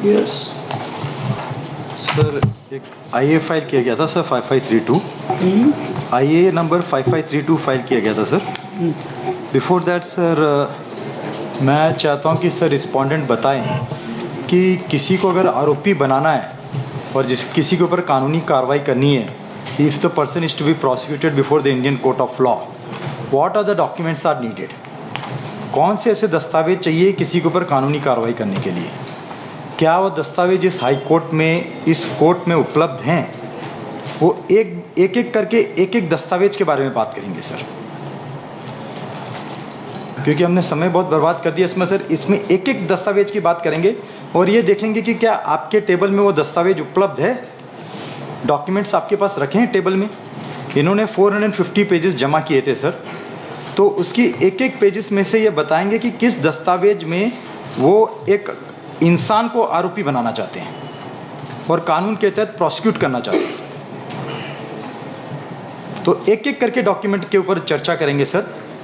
Yes sir, एक IA file किया गया था सर 5532, IA नंबर 5532 फाइल किया गया था सर। बिफोर दैट सर, मैं चाहता हूं कि सर रिस्पोंडेंट बताएं कि किसी को अगर आरोपी बनाना है और किसी के ऊपर कानूनी कार्रवाई करनी है, if the person is to be prosecuted before the Indian court of law, what are the documents are needed. कौन से ऐसे दस्तावेज चाहिए किसी के ऊपर कानूनी कार्रवाई करने के लिए? क्या वो दस्तावेज इस हाई कोर्ट में, इस कोर्ट में उपलब्ध हैं? वो एक करके एक दस्तावेज के बारे में बात करेंगे सर, क्योंकि हमने समय बहुत बर्बाद कर दिया इसमें सर। इसमें एक दस्तावेज की बात करेंगे और ये देखेंगे कि क्या आपके टेबल में वो दस्तावेज उपलब्ध है, डॉक्यूमेंट्स आपके पास रखे हैं टेबल में। इन्होंने 450 पेजेस जमा किए थे सर, तो उसकी एक पेजेस में से ये बताएंगे कि किस दस्तावेज में वो एक इंसान को आरोपी बनाना चाहते हैं और कानून के तहत प्रोसिक्यूट करना चाहते हैं सर। तो एक करके डॉक्यूमेंट के ऊपर चर्चा करेंगे सर।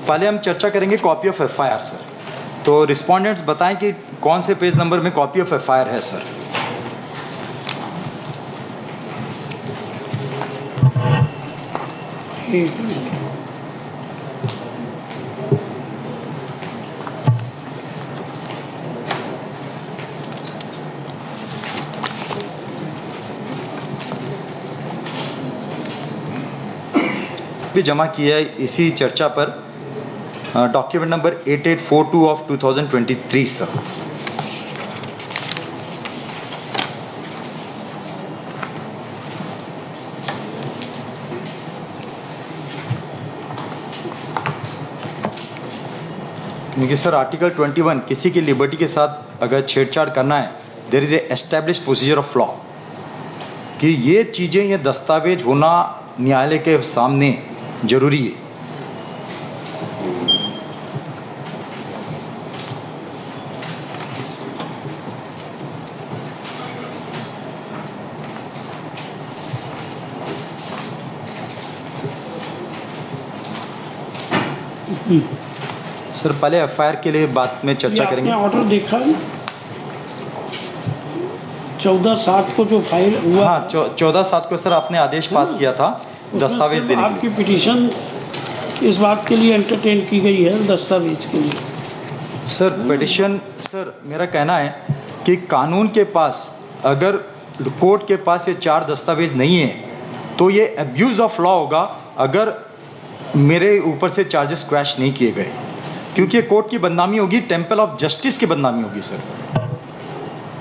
पहले हम चर्चा करेंगे कॉपी ऑफ FIR सर। तो रिस्पोंडेंट्स बताएं कि कौन से पेज नंबर में कॉपी ऑफ FIR है सर। भी जमा किया है इसी चर्चा पर, डॉक्यूमेंट नंबर 8842 ऑफ 2023 सर। क्योंकि सर आर्टिकल 21 किसी की लिबर्टी के साथ अगर छेड़छाड़ करना है, there is a established procedure of law, कि ये चीज़ें, ये दस्तावेज होना न्यायालय के सामने जरूरी है। सर पहले FIR के लिए बात में चर्चा करेंगे। आपने ऑर्डर देखा है 14/7 को जो फाइल हुआ? हाँ, 14/7 को सर आपने आदेश पास किया था दस्तावेज देने के लिए। आपकी पिटीशन इस बात के लिए एंटरटेन की गई है, दस्तावेज के लिए। सर पिटीशन, सर मेरा कहना है कि कानून के पास, अगर कोर्ट के पास ये 4 दस्तावेज नहीं है तो ये अब्यूज ऑफ लॉ होगा अगर मेरे ऊपर से चार्जेस क्रैश नहीं किए गए, क्योंकि कोर्ट की बदनामी होगी, टेम्पल ऑफ जस्टिस की बदनामी होगी सर।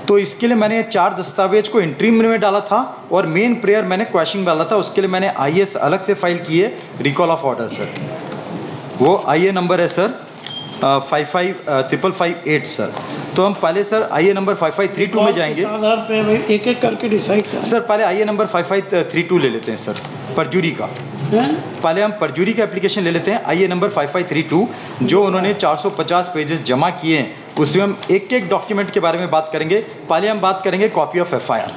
तो इसके लिए मैंने 4 दस्तावेज को इंट्रीम में डाला था और मेन प्रेयर मैंने क्वेश्चन डाला था, उसके लिए मैंने IS अलग से फाइल की है, रिकॉल ऑफ ऑर्डर सर। वो IA नंबर है सर 5558 सर। तो हम पहले सर IA नंबर 5532 में जाएंगे। आधार पे एक करके डिसाइड करें सर। पहले IA नंबर 5532 ले लेते हैं सर, परजुरी का। पहले हम परजुरी का एप्लीकेशन ले लेते हैं, IA नंबर 5532, जो उन्होंने 450 पेजेस जमा किए हैं, उसमें हम एक डॉक्यूमेंट के बारे में बात करेंगे। पहले हम बात करेंगे कॉपी ऑफ FIR।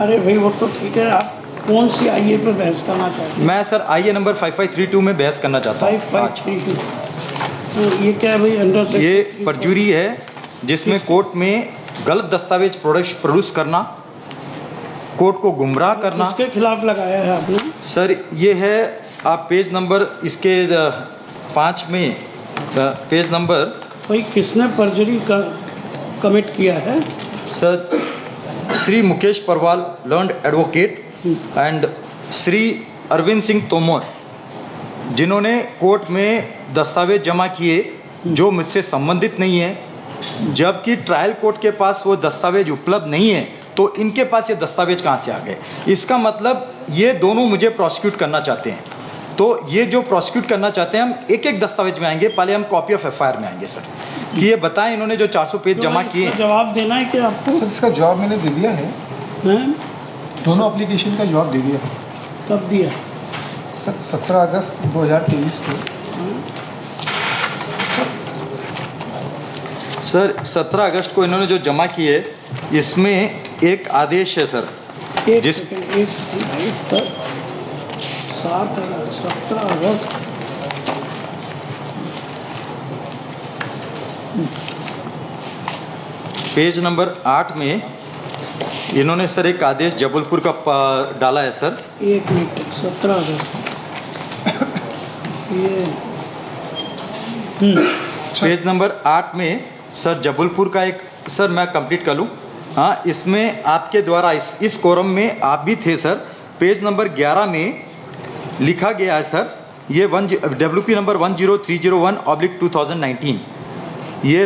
अरे भाई वो तो ठीक है, आप कौन सी IA पे बहस करना चाहते हैं? मैं सर IA नंबर 5532 में बहस करना चाहता हूँ। 5532, तो ये क्या है भाई? अंडर से ये परजुरी है जिसमें कोर्ट में गलत दस्तावेज प्रोड्यूस करना, कोर्ट को गुमराह करना। किसके खिलाफ लगाया है आपने? सर ये है, आप पेज नंबर इसके 5 में, पेज नंबर। भाई किसने परजरी कमिट किया है? Sir Shri Mukesh Parwal, learned advocate, and Shri Arvind Singh Tomar, जिन्होंने कोर्ट में दस्तावेज जमा किए जो मुझसे संबंधित नहीं है, जबकि ट्रायल कोर्ट के पास वो दस्तावेज उपलब्ध नहीं है, तो इनके पास ये दस्तावेज कहाँ से आ गए? इसका मतलब ये दोनों मुझे प्रोसिक्यूट करना चाहते हैं। तो ये जो प्रोसिक्यूट करना चाहते हैं, हम एक दस्तावेज में आएंगे। पहले हम कॉपी ऑफ FIR में आएंगे सर, कि ये बताएं इन्होंने जो 400 पेज जमा किए। जवाब देना है कि आपको? सर इसका जवाब मैंने दे दिया है, दोनों एप्लीकेशन का जवाब दे दिया। कब दिया सर? 17 अगस्त 2023 को। सर 17 अगस्त को इन्होंने जो जमा किए, इसमें एक आदेश है सर, एक सेकंड 17 अगस्त पेज नंबर 8 में इन्होंने सर एक आदेश जबलपुर का डाला है सर। 1 मिनट, 17 अगस्त ये पेज नंबर 8 में सर जबलपुर का एक, सर मैं कंप्लीट कर लूँ। हाँ, इसमें आपके द्वारा इस कोरम में आप भी थे सर। पेज नंबर 11 में लिखा गया है सर, ये WP नंबर 10301/2019, ये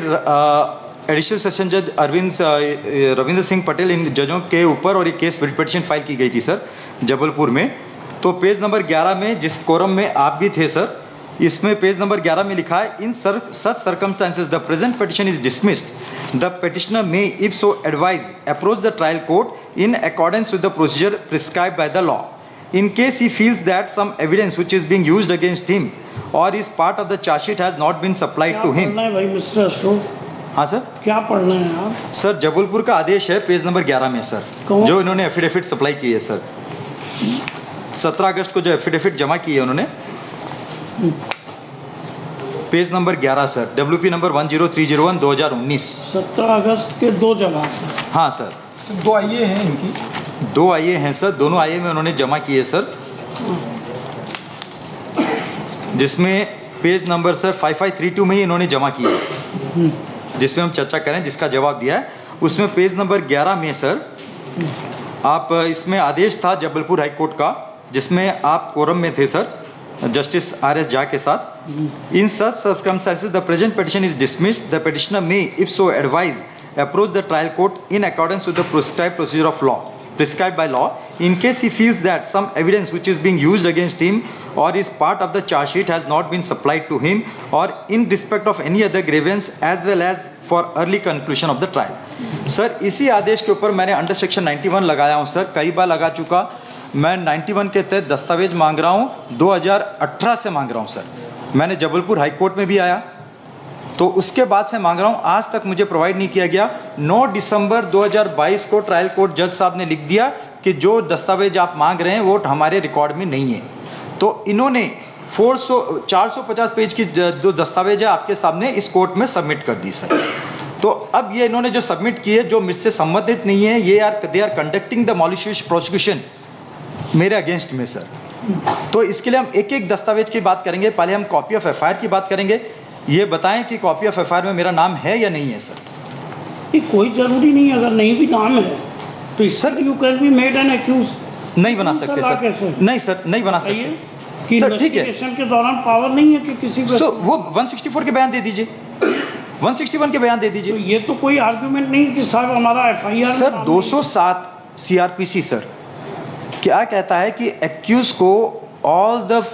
एडिशनल सेशन जज रविंद्र सिंह पटेल इन जजों के ऊपर और एक केस पिटिशन फाइल की गई थी सर जबलपुर में। तो पेज नंबर 11 में जिस कोरम में आप भी थे सर, इसमें पेज नंबर 11 में लिखा है, in such circumstances the present petition is dismissed, the petitioner may if so advise approach the trial court in accordance with the procedure prescribed by the law in case he feels that some evidence which is being used against him or is part of the charge sheet has not been supplied to him। पढ़ना है भाई mister Ashok? हाँ sir, क्या पढ़ना है आप? Sir Jabalpur का आदेश है पेज नंबर 11 में सर, जो इन्होंने एफिडेविट सप्लाई की है सर। 17 अगस्त को जो एफिडेविट जमा की है उन्होंने, page number 11 sir, WP number 10301/2019। 17 अगस्त के 2 जगह से। हाँ सर, 2 आईए हैं इनकी, 2 आईए हैं सर, दोनों आईए में उन्होंने जमा किए सर, जिसमें पेज नंबर सर 5532 में ही इन्होंने जमा किया है, जिसमें हम चर्चा करें, जिसका जवाब दिया है। उसमें पेज नंबर 11 में सर आप, इसमें आदेश था जबलपुर हाई कोर्ट का, जिसमें आप कोरम में थे सर जस्टिस RS झा के साथ। In such circumstances the present petition is dismissed, the petitioner may if so advise approach the trial court in accordance with the prescribed procedure of law prescribed by law in case he feels that some evidence which is being used against him or is part of the charge sheet has not been supplied to him or in respect of any other grievance as well as for early conclusion of the trial। Sir इसी आदेश के ऊपर मैंने under section 91 लगाया हूँ sir, कई बार लगा चुका। मैं 91 के तहत दस्तावेज मांग रहा हूँ, 2018 से मांग रहा हूँ सर। मैंने जबलपुर हाई कोर्ट में भी आया, तो उसके बाद से मांग रहा हूं, आज तक मुझे प्रोवाइड नहीं किया गया। 9 दिसंबर 2022 को ट्रायल कोर्ट जज साहब ने लिख दिया कि जो दस्तावेज आप मांग रहे हैं वो हमारे रिकॉर्ड में नहीं है। तो इन्होंने 450 पेज की जो दस्तावेज है आपके सामने इस कोर्ट में सबमिट कर दी सर। तो अब ये इन्होंने जो सबमिट किए जो मुझसे संबंधित नहीं है, ये they are conducting the malicious prosecution मेरे अगेंस्ट में सर। तो इसके लिए हम एक एक दस्तावेज की बात करेंगे। पहले हम कॉपी ऑफ FIR की बात करेंगे। ये बताएं कि कॉपी ऑफ FIR में मेरा नाम है या नहीं है सर? ये कोई जरूरी नहीं, अगर नहीं भी नाम है तो sir you can be made an accused. नहीं बना सकते सर, नहीं सर, नहीं बना सकते कि सर। ठीक है, इन्वेस्टिगेशन के दौरान पावर नहीं है कि किसी को, तो वो 164 के बयान दे दीजिए, 161 के बयान दे दीजिए। तो ये तो कोई आर्गुमेंट नहीं कि साहब हमारा FIR सर 207 CRPC सर क्या कहता है कि एक्यूज को ऑल द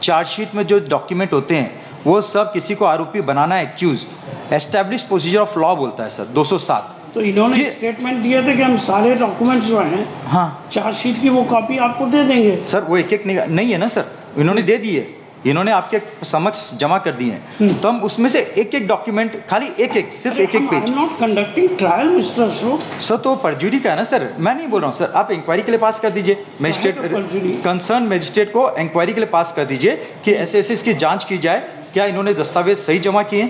चार्जशीट में जो डॉक्यूमेंट होते हैं वो सब किसी को आरोपी बनाना accuse, establish procedure of law बोलता है सर 207। तो इन्होंने स्टेटमेंट दिया था कि हम सारे डॉक्यूमेंट्स जो हैं, हाँ, चार्जशीट की वो कॉपी आपको दे देंगे। सर वो एक एक नहीं है ना सर, इन्होंने दे दी है, इन्होंने आपके समक्ष जमा कर दिए हैं। तो हम उसमें से एक एक डॉक्यूमेंट, खाली एक एक, सिर्फ एक एक page. Not conducting trial mister Ashok. Sir तो परजुरी का है ना सर, मैं नहीं बोल रहा हूँ सर। आप इंक्वायरी के लिए पास कर दीजिए, मजिस्ट्रेट कंसर्न मजिस्ट्रेट को इंक्वायरी के लिए पास कर दीजिए कि ऐसे ऐसे इसकी जांच की जाए, क्या इन्होंने दस्तावेज सही जमा किए।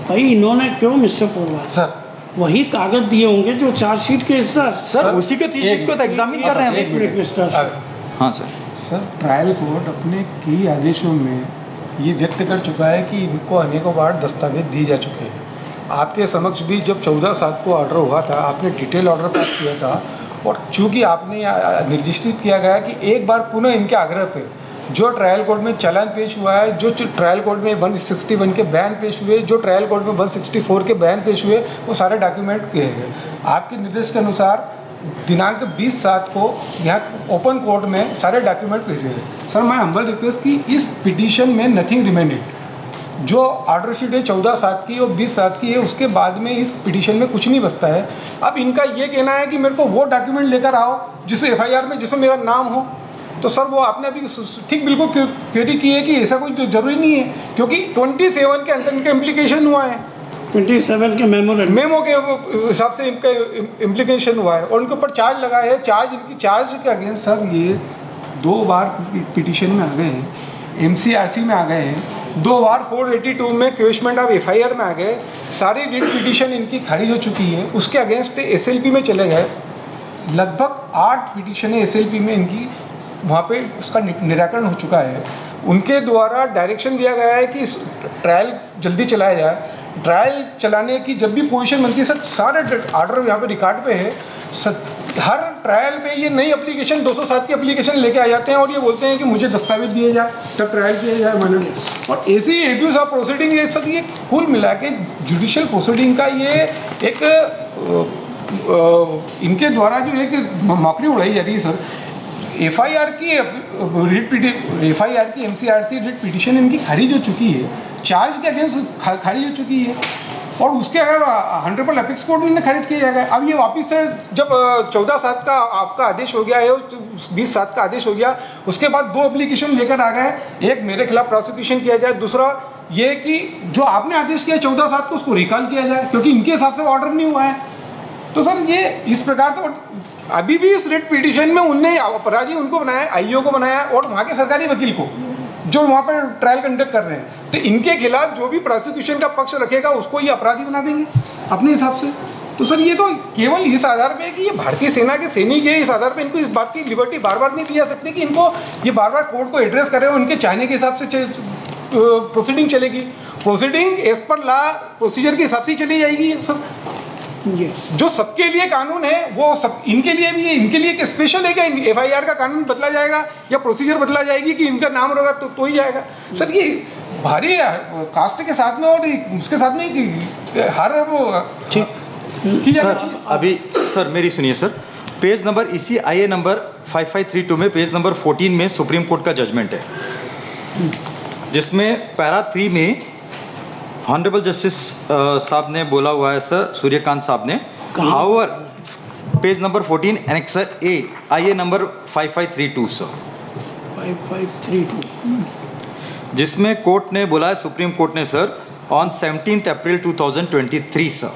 भाई इन्होंने क्यों मिस्टर पोलवाल सर वही कागज दिए होंगे जो चार्जशीट के हिस्सा। सर उसी के चीज को तो एग्जामिन कर रहे हैं। एक मिनट मिस्टर अशोक। हाँ सर, सर ट्रायल कोर्ट अपने कई आदेशों में ये व्यक्त कर चुका है कि इनको अनेकों बार दस्तावेज दिए जा चुके हैं। आपके समक्ष भी जब 14/7 को ऑर्डर हुआ था, आपने डिटेल ऑर्डर पास किया था, और चूंकि आपने निर्दिष्ट किया गया कि एक बार पुनः इनके आग्रह पे जो ट्रायल कोर्ट में चालान पेश हुआ है, जो ट्रायल कोर्ट में 161 के बयान पेश हुए, जो ट्रायल कोर्ट में 164 के बयान पेश हुए, वो सारे डॉक्यूमेंट किए गए। आपके निर्देश के अनुसार दिनांक 20/7 को यहाँ ओपन कोर्ट में सारे डॉक्यूमेंट पेश हुए। सर मैं हम्बल रिक्वेस्ट की इस पिटीशन में नथिंग रिमेंडेड, जो ऑर्डर शीट है 14/7 की और 20/7 की है, उसके बाद में इस पिटीशन में कुछ नहीं बचता है। अब इनका ये कहना है कि मेरे को वो डॉक्यूमेंट लेकर आओ जिसमें FIR में जिसमें मेरा नाम हो। तो सर वो आपने अभी ठीक बिल्कुल क्लियरिटी की है कि ऐसा कोई जरूरी नहीं है, क्योंकि 27 के अंदर इनका इम्प्लीकेशन हुआ है, 27 के मेमो के हिसाब से इनका इम्प्लीकेशन हुआ है और उनके ऊपर चार्ज लगा है। चार्ज के अगेंस्ट सर ये 2 बार पिटीशन में आ गए हैं। MCRC में आ गए हैं, 2 बार 482 में क्वेश्चन ऑफ FIR में आ गए, सारी रिट पिटीशन इनकी खारिज हो चुकी है, उसके अगेंस्ट SLP में चले गए, लगभग 8 पिटीशनें SLP में इनकी वहाँ पे उसका निराकरण हो चुका है। उनके द्वारा डायरेक्शन दिया गया है कि ट्रायल जल्दी चलाया जाए। ट्रायल चलाने की जब भी पोजीशन बनती है सर, सारे आर्डर यहाँ पे रिकॉर्ड पे है, हर ट्रायल पे ये नई एप्लीकेशन 207 की एप्लीकेशन लेके आ जाते हैं और ये बोलते हैं कि मुझे दस्तावेज दिए जाए तब ट्रायल किया जाए माननीय। और ऐसी एब्यूज ऑफ प्रोसीडिंग ये सब, ये कुल मिला के जुडिशियल प्रोसीडिंग का ये एक इनके द्वारा जो एक मॉकरी उड़ाई जा रही है सर। FIR की MCRC रिट पिटीशन इनकी खारिज हो चुकी है, चार्ज के अगेंस्ट खारिज हो चुकी है और उसके अगर ऑनरेबल एपेक्स कोर्ट में खारिज किया जाएगा। अब ये वापस से जब 14/7 का आपका आदेश हो गया है, 20/7 का आदेश हो गया, उसके बाद 2 एप्लीकेशन लेकर आ गए, एक मेरे खिलाफ प्रोसिक्यूशन किया जाए, दूसरा ये कि जो आपने आदेश किया 14/7 को उसको रिकॉल किया जाए क्योंकि इनके हिसाब से ऑर्डर नहीं हुआ है। तो सर ये इस प्रकार से अभी भी इस रिट पिटीशन में उनने अपराधी उनको बनाया, IO को बनाया और वहाँ के सरकारी वकील को जो वहाँ पर ट्रायल कंडक्ट कर रहे हैं। तो इनके खिलाफ जो भी प्रोसिक्यूशन का पक्ष रखेगा उसको ये अपराधी बना देंगे अपने हिसाब से। तो सर ये तो केवल इस आधार पे कि ये भारतीय सेना के सैनिक है, इस आधार पे इनको इस बात की लिबर्टी बार बार नहीं दी जा सकती कि इनको ये बार बार कोर्ट को एड्रेस करें, उनके चाहने के हिसाब से प्रोसीडिंग चलेगी। Proceeding as per law procedure के हिसाब से ही चली जाएगी सर। जो सबके लिए कानून है वो सब इनके लिए भी है। इनके लिए एक स्पेशल है कि FIR का कानून बदला जाएगा या प्रोसीजर बदला जाएगी कि इनका नाम होगा तो ही जाएगा सर। ये भारी कास्ट के साथ में और उसके साथ में कि हर वो ठीक सर। अभी सर मेरी सुनिए सर, पेज नंबर इसी IA नंबर 5532 में पेज नंबर 14 में सुप्रीम कोर्ट का जजमेंट है, जिसमें पैरा 3 में ऑनरेबल जस्टिस साहब ने बोला हुआ है सर, सूर्यकांत साहब ने, however page number 14 annexure A IA number 5532 sir, 5532, जिसमें कोर्ट ने बोला है, सुप्रीम कोर्ट ने sir, on 17 April 2023 sir,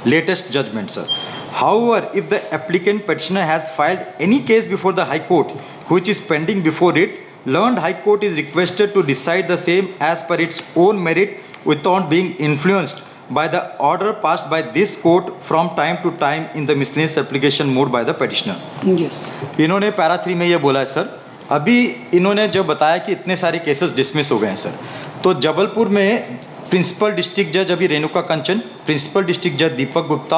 latest judgement sir, however if the applicant petitioner has filed any case before the High Court which is pending before it, learned High Court is requested to decide the same as per its own merit without being influenced by the order passed by this court from time to time in the miscellaneous application mode by the petitioner. Yes. इन्होंने para 3 में ये बोला है sir. अभी इन्होंने जो बताया कि इतने सारे केसेस डिसमिस हो गए हैं सर, तो जबलपुर में प्रिंसिपल डिस्ट्रिक्ट जज अभी रेणुका कंचन, प्रिंसिपल डिस्ट्रिक्ट जज दीपक गुप्ता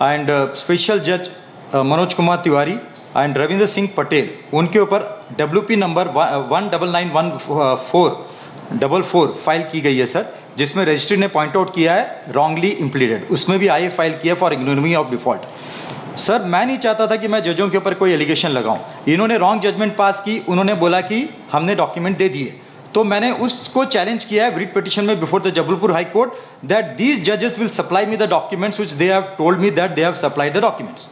एंड स्पेशल जज मनोज कुमार तिवारी एंड रविंद्र सिंह पटेल, उनके ऊपर WP नंबर 1991444 फाइल की गई है सर, जिसमें रजिस्ट्री ने पॉइंट आउट किया है रॉन्गली इम्प्लीटेड, उसमें भी IA फाइल किया फॉर इग्नोरमी ऑफ डिफॉल्ट। सर मैं नहीं चाहता था कि मैं जजों के ऊपर कोई एलिगेशन लगाऊं, इन्होंने रॉन्ग जजमेंट पास की, उन्होंने बोला कि हमने डॉक्यूमेंट दे दिए, तो मैंने उसको चैलेंज किया है रिट पिटीशन में before the Jabalpur high court that these जजेस will supply me the documents which they have told me that they have supplied the documents.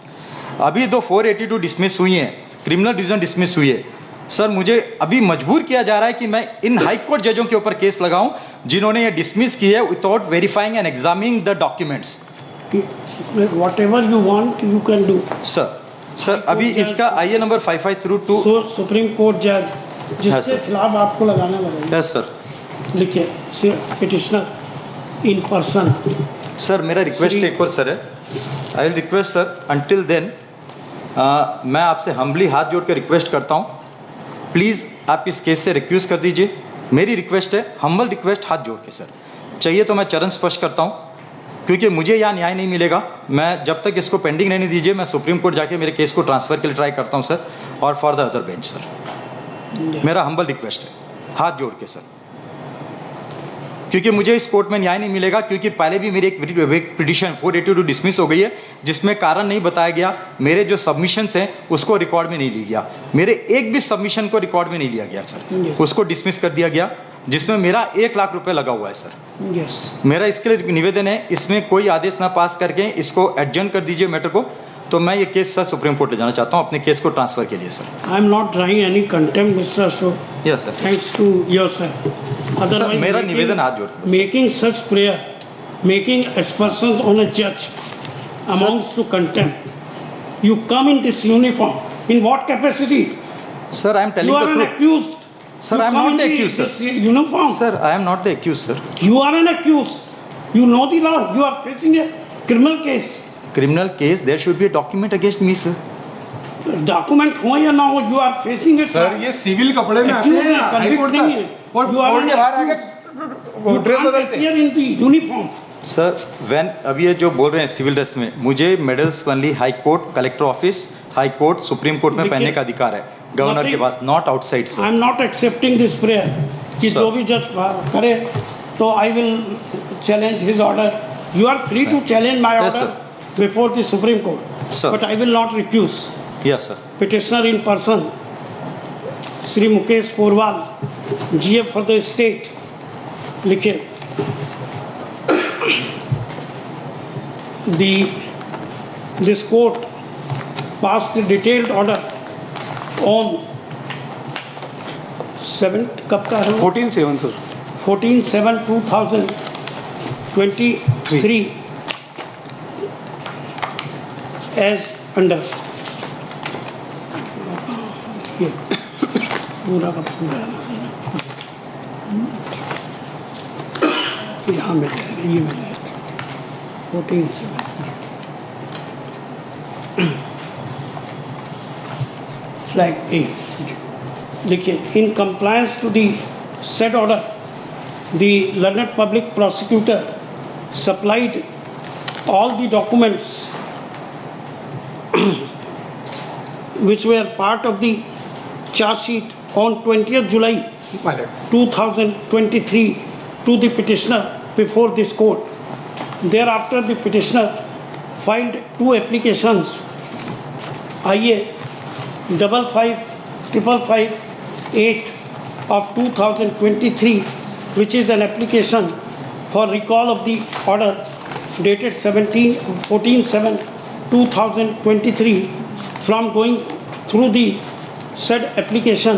अभी 482 डिसमिस हुई हैं, क्रिमिनल डिवीजन डिसमिस हुई है सर, मुझे अभी मजबूर किया जा रहा है कि मैं इन हाई कोर्ट जजों के ऊपर केस लगाऊं जिन्होंने ये डिसमिस की है without verifying and examining the documents. Whatever you want you can do. Sir अभी इसका IA नंबर 5532 सुप्रीम कोर्ट जज जिसके खिलाफ आपको लगाना लगेगा। Yes sir. लिखिए पिटिशनर इन पर्सन। सर मेरा रिक्वेस्ट एक और सर है, I will request sir until then मैं आपसे हम्बली हाथ जोड़ कर रिक्वेस्ट करता हूँ, प्लीज़ आप इस केस से रिक्यूज़ कर दीजिए। मेरी रिक्वेस्ट है, हम्बल रिक्वेस्ट हाथ जोड़ के सर, चाहिए तो मैं चरण स्पर्श करता हूँ, क्योंकि मुझे यहाँ न्याय नहीं मिलेगा। मैं जब तक इसको पेंडिंग रहने दीजिए, मैं सुप्रीम कोर्ट जाके मेरे केस को ट्रांसफ़र के लिए ट्राई करता हूँ सर, और for the other bench sir. मेरा हम्बल रिक्वेस्ट है हाथ जोड़ के सर, क्योंकि मुझे इस कोर्ट में न्याय नहीं मिलेगा, क्योंकि पहले भी मेरी एक पिटीशन 482 डिसमिस हो गई है जिसमें कारण नहीं बताया गया, मेरे जो सबमिशंस हैं उसको रिकॉर्ड में नहीं लिया गया, मेरे एक भी सबमिशन को रिकॉर्ड में नहीं लिया गया सर, उसको डिसमिस कर दिया गया, जिसमें मेरा 1 लाख रुपए लगा हुआ है सर। मेरा इसके लिए निवेदन है, इसमें कोई आदेश ना पास करके इसको एडजर्न कर दीजिए मैटर को, तो मैं ये केस सर सुप्रीम कोर्ट ले जाना चाहता हूँ अपने केस को ट्रांसफर के लिए sir. I am not drawing any contempt mister Ashok. Yes sir, thanks to yourself. Otherwise मेरा निवेदन हाथ जोड़ making such prayer, making aspersions on a judge amounts to contempt. You come in this uniform in what capacity? Sir, I am telling you the are an truth. accused. Sir, I am not the accused, sir. Uniform. Sir, I am not the accused, sir. You are an accused. You know the law. You are facing a criminal case. Criminal case, there should be a document against me, sir. Document हो या ना हो, you are facing it. Sir ये civil कपड़े में आते हैं, high court नहीं है, और कोर्ट के बाहर आके ड्रेस बदलते हैं। इन दी यूनिफॉर्म। सर, व्हेन अभी ये जो बोल रहे हैं सिविल ड्रेस में, मुझे medals only high court, collector office, high court, supreme court में पहनने का अधिकार है गवर्नर के पास, not outside, sir. I am not accepting this prayer कि जो भी जज करे तो I will challenge his order. You are free to challenge my order before the supreme court, but I will not refuse. Yes, sir. Petitioner in person, Shri Mukesh Porwal, GF for the state, लिखे this court passed a detailed order on 7 कब का है? 14/7 sir. 14/7/2023 as under पूरा का पूरा यहाँ मिल जाएगा, ये मिल जाएगा 14/7 फ्लैग ए। देखिए, in compliance to the said order the learned public prosecutor supplied all the documents which were part of the charge sheet on 20th July 2023 to the petitioner before this court. Thereafter, the petitioner filed 2 applications, IA 55558 of 2023, which is an application for recall of the order dated 14/7/2023 from going through the said application,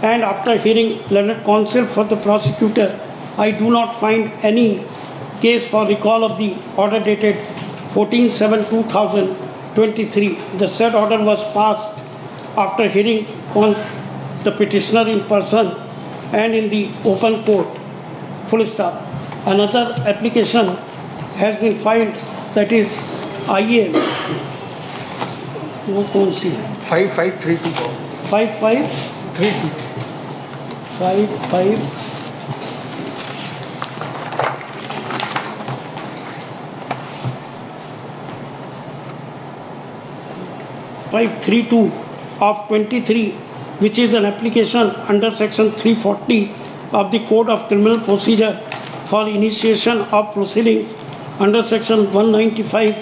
and after hearing learned counsel for the prosecutor, I do not find any case for recall of the order dated 14/7/2023. The said order was passed after hearing on the petitioner in person and in the open court. Full stop. Another application has been filed, that is IA, वो कौन सी है? 5532 5532 of 23, which is an application under section 340 of the Code of Criminal Procedure for initiation of proceedings under section 195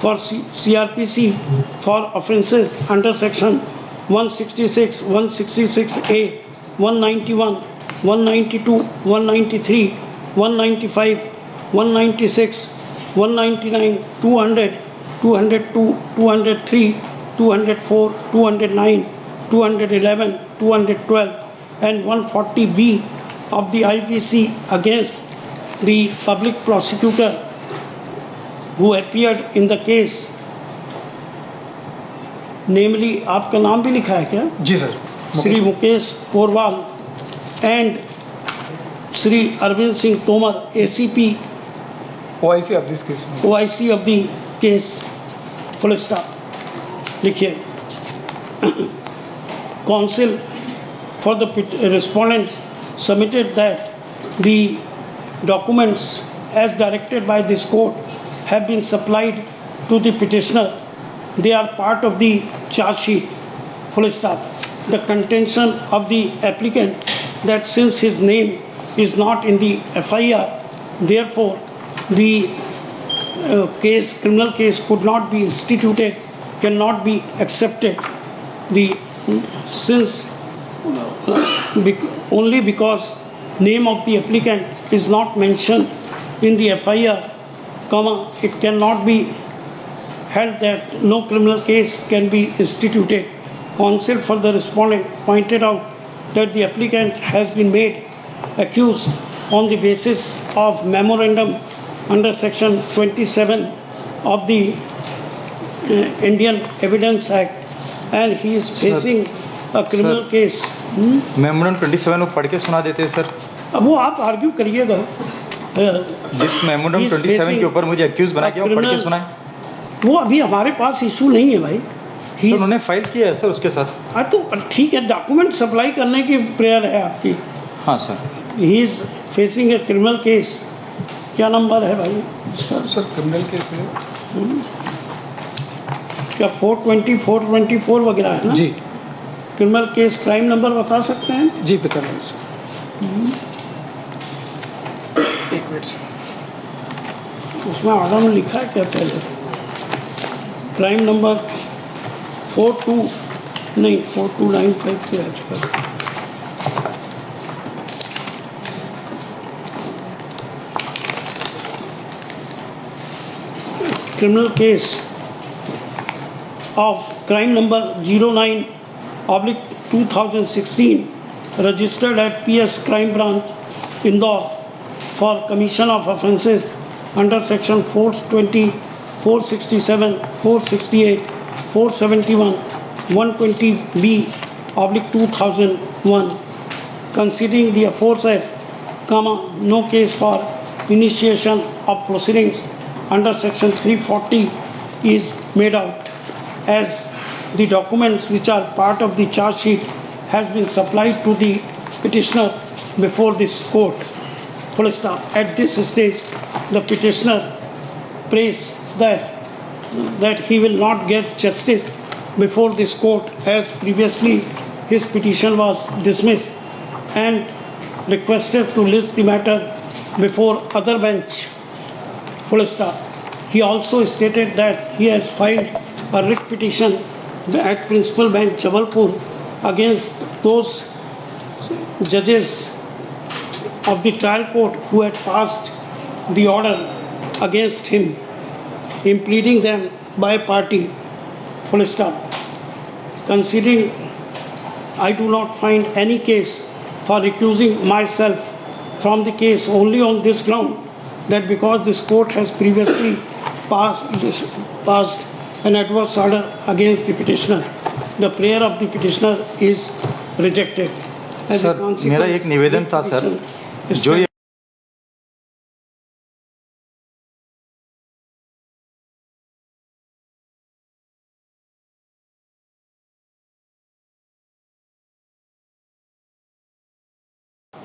for CRPC for offences under section 166, 166A, 191, 192, 193, 195, 196, 199, 200, 202, 203, 204, 209, 211, 212 and 140B of the IPC against the public prosecutor who appeared in the case, namely, आपका नाम भी लिखा है क्या? जी sir. Shri Mukesh Porwal and Shri Arvind Singh Tomar, ACP OIC of this case। OIC of the case, full stop। लिखिए, counsel for the respondents submitted that the documents as directed by this court have been supplied to the petitioner. They are part of the charge sheet. Full stop. The contention of the applicant that since his name is not in the FIR, therefore the criminal case could not be instituted, cannot be accepted. Only because name of the applicant is not mentioned in the FIR, it cannot be held that no criminal case can be instituted. Counsel for the respondent pointed out that the applicant has been made accused on the basis of memorandum under section 27 of the Indian Evidence Act, and he is facing a criminal Sir. case. Memorandum 27 वो पढ़ के सुना देते हैं sir. अब वो आप argue करिएगा। जिस मेमोरेंडम He is 27 facing के ऊपर मुझे एक्यूज बना के वो पढ़ के criminal- सुनाए। वो अभी हमारे पास इशू नहीं है भाई। सर उन्होंने फाइल किया है सर उसके साथ। हाँ तो ठीक है, डॉक्यूमेंट सप्लाई करने की प्रेयर है आपकी। हाँ sir. He is facing a criminal case. क्या नंबर है भाई? सर क्रिमिनल केस है क्या 420, 424 वगैरह है ना? जी क्रिमिनल केस क्राइम नंबर बता सकते हैं? जी बता रहा हूँ सर। एक मिनट सर। उसमें ऑर्डर में लिखा है क्या पहले? क्राइम नंबर 4295 से आ चुका है। criminal case of crime number 09/2016 registered at PS Crime Branch, Indore for commission of offences under section 420, 467, 468, 471, 120B/2001. Considering the aforesaid, no case for initiation of proceedings under section 340 is made out, as the documents which are part of the charge sheet has been supplied to the petitioner before this court. Full stop. At this stage, the petitioner prays that he will not get justice before this court, as previously his petition was dismissed, and requested to list the matter before other bench. Full stop. He also stated that he has filed a writ petition at Principal Bench Jabalpur against those judges of the trial court who had passed the order against him, impleading them by party. Full stop. Considering I do not find any case for recusing myself from the case only on this ground, that because this court has previously passed an adverse order against the petitioner, the prayer of the petitioner is rejected. As a sir consequence, मेरा एक निवेदन था sir, is जो ये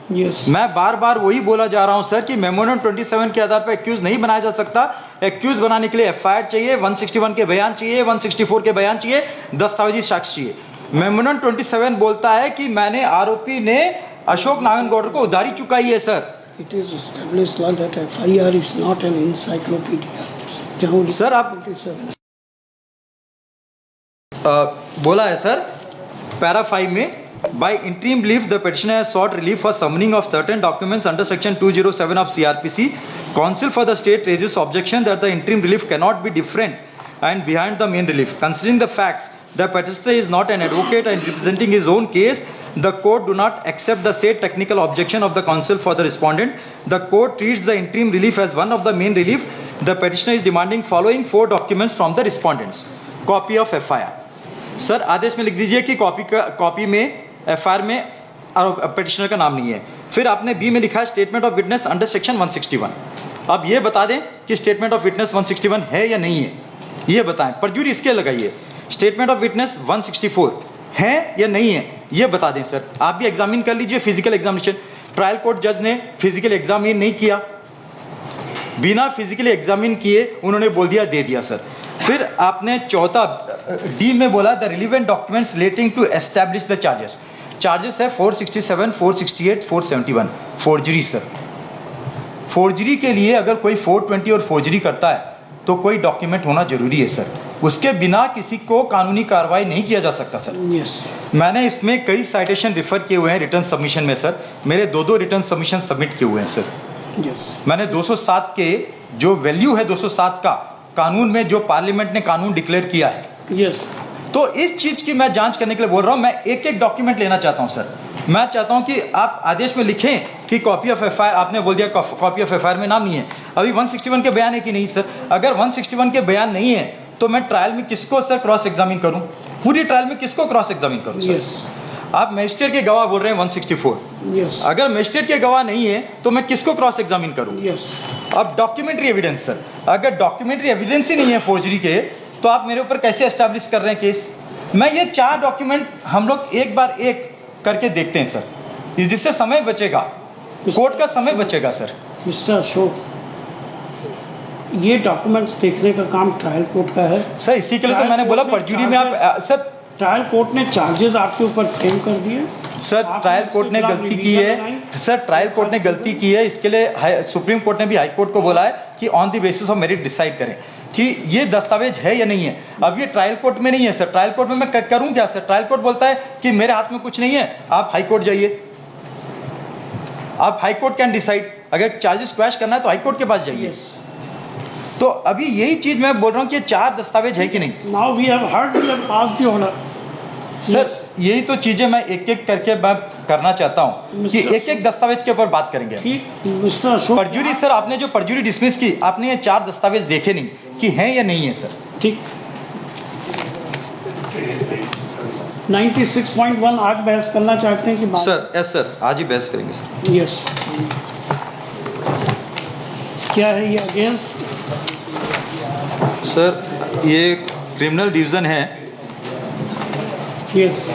yes. मैं बार बार वही बोला जा रहा हूं सर कि मेमोरेंडम 27 के आधार पर एक्यूज नहीं बनाया जा सकता। एक्यूज बनाने के लिए एफआईआर चाहिए, 161 के बयान चाहिए, 164 के बयान चाहिए, दस्तावेजी साक्ष्य चाहिए। मेमोरेंडम 27 बोलता है कि मैंने आरोपी ने अशोक नारायणगौड़ को उधारी चुकाई है sir. It is established law that FIR is not an encyclopedia. जहाँ सर आप 27 बोला है सर पैरा 5 में by interim relief the petitioner has sought relief for summoning of certain documents under section 207 of CRPC. Counsel for the state raises objection that the interim relief cannot be different and behind the main relief. Considering the facts, the petitioner is not an advocate and representing his own case, the court do not accept the said technical objection of the counsel for the respondent. The court treats the interim relief as one of the main relief. The petitioner is demanding following 4 documents from the respondents. Copy of FIR. Sir आदेश में लिख दीजिए कि copy में FIR में petitioner का नाम नहीं है। फिर आपने बी में लिखा है statement of witness under section 161। अब ये बता दें कि स्टेटमेंट ऑफ विटनेस 161 है या नहीं है, ये बताएं। परजुरी इसके लगाइए। स्टेटमेंट ऑफ विटनेस 164 है या नहीं है, ये बता दें सर। आप भी एग्जामिन कर लीजिए फिजिकल एग्जामिनेशन। ट्रायल कोर्ट जज ने फिजिकल एग्जामिन नहीं किया, बिना फिजिकली एग्जामिन किए उन्होंने बोल दिया दे दिया सर। फिर आपने चौथा डी में बोला the relevant documents relating to establish the charges. Charges है 467, 468, 471 फोर्जरी सर। फोर्जरी के लिए अगर कोई 420 और फोर्जरी करता है तो कोई डॉक्यूमेंट होना जरूरी है सर, उसके बिना किसी को कानूनी कार्रवाई नहीं किया जा सकता सर। yes. मैंने इसमें कई साइटेशन रिफर किए हुए हैं रिटर्न सबमिशन में सर। मेरे 2 रिटर्न सबमिशन सबमिट किए हुए हैं सर। yes. मैंने 207 के जो वैल्यू है 207 का कानून में जो पार्लियामेंट ने कानून डिक्लेयर किया है, yes. तो इस चीज की मैं जांच करने के लिए बोल रहा हूं। मैं एक डॉक्यूमेंट लेना चाहता हूं सर। मैं चाहता हूं कि आप आदेश में लिखें कि कॉपी ऑफ एफआईआर, आपने बोल दिया कॉपी ऑफ एफआईआर में नाम नहीं है। अभी 161 के बयान है कि नहीं सर? अगर 161 के बयान नहीं है तो मैं ट्रायल में किसको सर क्रॉस एग्जामिन करूं? पूरी ट्रायल में किसको क्रॉस एग्जामिन करूं सर? Yes. आप मजिस्ट्रेट के गवाह बोल रहे हैं 164। Yes. अगर मजिस्ट्रेट के गवाह नहीं है तो मैं किसको क्रॉस एग्जामिन करूं? Yes. अब डॉक्यूमेंट्री एविडेंस सर, अगर डॉक्यूमेंट्री एविडेंस ही नहीं है फोर्जरी के, तो आप मेरे ऊपर कैसे एस्टैब्लिश कर रहे हैं केस? मैं ये 4 डॉक्यूमेंट हम लोग एक बार एक करके देखते हैं सर, जिससे समय बचेगा, कोर्ट का समय बचेगा सर। मिस्टर अशोक, ये डॉक्यूमेंट्स देखने का काम ट्रायल कोर्ट का है। सर इसी के लिए तो मैंने बोला परजुरी में आप सर, ट्रायल कोर्ट ने चार्जेस आपके ऊपर फ्रेम कर दिए। सर ट्रायल कोर्ट ने गलती की है सर, ट्रायल कोर्ट ने गलती की है, इसके लिए सुप्रीम कोर्ट ने भी हाई कोर्ट को बोला है कि on the basis of merit decide करें कि ये दस्तावेज है या नहीं है। अब ये ट्रायल कोर्ट में नहीं है सर, ट्रायल कोर्ट में मैं करूं क्या सर? ट्रायल कोर्ट बोलता है कि मेरे हाथ में कुछ नहीं है, आप हाई कोर्ट जाइए, आप हाई कोर्ट कैन डिसाइड, अगर चार्जेस क्वैश करना है तो हाई कोर्ट के पास जाइए। तो अभी यही चीज मैं बोल रहा हूँ कि ये 4 दस्तावेज है कि नहीं। Now we have heard, we have passed the order. Sir यही तो चीजें मैं एक एक करके मैं करना चाहता हूँ कि एक एक दस्तावेज के ऊपर बात करेंगे। ठीक, मिस्टर अशोक, परजुरी सर, आपने जो परजुरी डिसमिस की, आपने ये 4 दस्तावेज देखे नहीं कि हैं या नहीं है सर? ठीक। 96.1 आज बहस करना चाहते हैं कि बात? सर यस सर, आज ही बहस करेंगे सर। यस। क्या है ये अगेंस्ट? सर ये क्रिमिनल डिवीजन है। यस।